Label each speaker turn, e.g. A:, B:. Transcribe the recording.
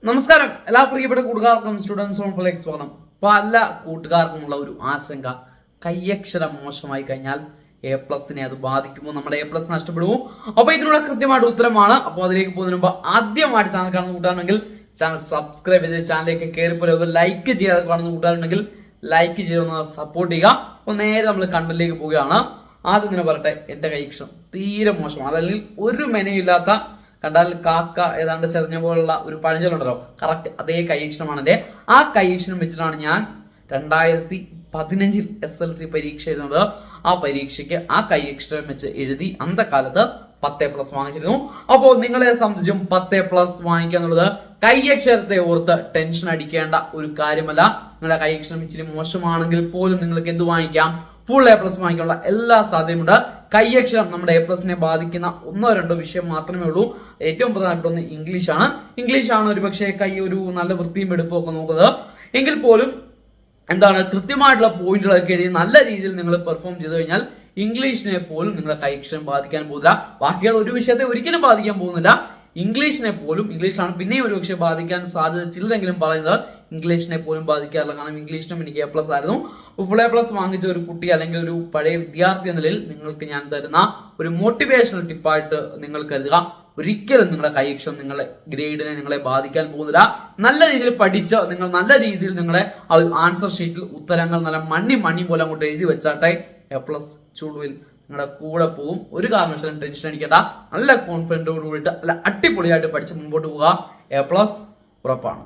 A: നമസ്കാരം എല്ലാ പ്രിയപ്പെട്ട കൂട്ടുകാർക്കും സ്റ്റുഡൻസ് ഹോംസിലേക്ക് സ്വാഗതം. പല കൂട്ടുകാർക്കുമുള്ള ഒരു ആശങ്ക, കയ്യക്ഷരം മോശമായി കഴിഞ്ഞാൽ A+നെ അത് ബാധിക്കുമോ, നമ്മുടെ A+ നഷ്ടപ്പെടുമോ? അപ്പോൾ ഇതിനുള്ള കൃത്യമായിട്ട് ഉത്തരമാണ്. അപ്പോൾ അതിലേക്ക് പോകുന്നതിന് മുമ്പ് ആദ്യമായിട്ട് ചാനൽ കാണുന്ന കൂട്ടുകാരുണ്ടെങ്കിൽ ചാനൽ സബ്സ്ക്രൈബ് ചെയ്ത് ചാനലിലേക്ക് കയറിപ്പോയി ലൈക്ക് ചെയ്യാതെ കാണുന്ന കൂട്ടുകാരുണ്ടെങ്കിൽ ലൈക്ക് ചെയ്തൊന്ന് സപ്പോർട്ട് ചെയ്യുക. അപ്പോൾ നേരെ നമ്മൾ കണ്ടന്റിലേക്ക് പോവുകയാണ്. ആദ്യം തന്നെ പറയട്ടെ, എൻ്റെ കയ്യക്ഷരം തീരെ മോശമാണ്. അതല്ലെങ്കിൽ ഒരു മെനയില്ലാത്ത, കണ്ടാൽ കാക്ക ഏതാണ്ട് ചെറിഞ്ഞ പോലുള്ള ഒരു പഴഞ്ചൊല്ലുണ്ടല്ലോ, കറക്റ്റ് അതേ കയ്യക്ഷരമാണ് എൻ്റെ. ആ കയ്യക്ഷരം വെച്ചിട്ടാണ് ഞാൻ 2015 SLC പരീക്ഷ എഴുതുന്നത്. ആ പരീക്ഷയ്ക്ക് ആ കയ്യക്ഷരം വെച്ച് എഴുതി അന്തക്കാലത്ത് 10+ വാങ്ങിച്ചിരുന്നു. അപ്പോൾ നിങ്ങളെ സംബന്ധിച്ചും 10+ വാങ്ങിക്കുക എന്നുള്ളത് കയ്യക്ഷരത്തെ ഓർത്ത് ടെൻഷൻ അടിക്കേണ്ട ഒരു കാര്യമല്ല. നിങ്ങളുടെ കയ്യക്ഷരം ഇച്ചിരി മോശമാണെങ്കിൽ പോലും നിങ്ങൾക്ക് എന്ത് വാങ്ങിക്കാം, ഫുൾ A+ വാങ്ങിക്കാനുള്ള എല്ലാ സാധ്യതയുമുണ്ട്. കയ്യക്ഷരം നമ്മുടെ A+നെ ബാധിക്കുന്ന ഒന്നോ രണ്ടോ വിഷയം മാത്രമേ ഉള്ളൂ. ഏറ്റവും പ്രധാനപ്പെട്ട ഒന്ന് ഇംഗ്ലീഷാണ് ഒരു പക്ഷേ ഒരു നല്ല വൃത്തിയും എടുപ്പും ഒക്കെ നോക്കുന്നത്. എങ്കിൽ പോലും കൃത്യമായിട്ടുള്ള പോയിന്റുകളൊക്കെ എഴുതി നല്ല രീതിയിൽ നിങ്ങൾ പെർഫോം ചെയ്തു കഴിഞ്ഞാൽ ഇംഗ്ലീഷിനെ പോലും നിങ്ങളുടെ കയ്യക്ഷരം ബാധിക്കാൻ പോകുന്നില്ല. ബാക്കിയുള്ള ഒരു വിഷയത്തെ ഒരിക്കലും ബാധിക്കാൻ പോകുന്നില്ല. ഇംഗ്ലീഷാണ് പിന്നെയും ഒരു പക്ഷേ ബാധിക്കാൻ സാധ്യത ചിലരെങ്കിലും പറയുന്നത്. ഇംഗ്ലീഷിനെ പോലും ബാധിക്കാറില്ല. കാരണം ഇംഗ്ലീഷിനും എനിക്ക് A+ ആയിരുന്നു. ഫുൾ A+ വാങ്ങിച്ച ഒരു കുട്ടി അല്ലെങ്കിൽ ഒരു പഴയ വിദ്യാർത്ഥി എന്ന നിലയിൽ നിങ്ങൾക്ക് ഞാൻ തരുന്ന ഒരു മോട്ടിവേഷണൽ ടിപ്പായിട്ട് നിങ്ങൾ കരുതുക. ഒരിക്കലും നിങ്ങളുടെ കയ്യക്ഷരം നിങ്ങളെ ഗ്രേഡിനെ നിങ്ങളെ ബാധിക്കാൻ പോകുന്നില്ല. നല്ല രീതിയിൽ പഠിച്ച് നിങ്ങൾ നല്ല രീതിയിൽ നിങ്ങളുടെ ആ ഒരു ആൻസർ ഷീറ്റിൽ ഉത്തരങ്ങൾ നല്ല മണ്ണി പോലെ അങ്ങോട്ട് എഴുതി വെച്ചാട്ടെ A+ ചൂടുവിൽ നിങ്ങളുടെ കൂടെ പോകും. ഒരു കാരണവശാലും ടെൻഷൻ അടിക്കേണ്ട. നല്ല കോൺഫിഡൻറ്റോട് കൂടിയിട്ട് നല്ല അടിപൊളിയായിട്ട് പഠിച്ച് മുമ്പോട്ട് പോവുക. A+ ഉറപ്പാണ്.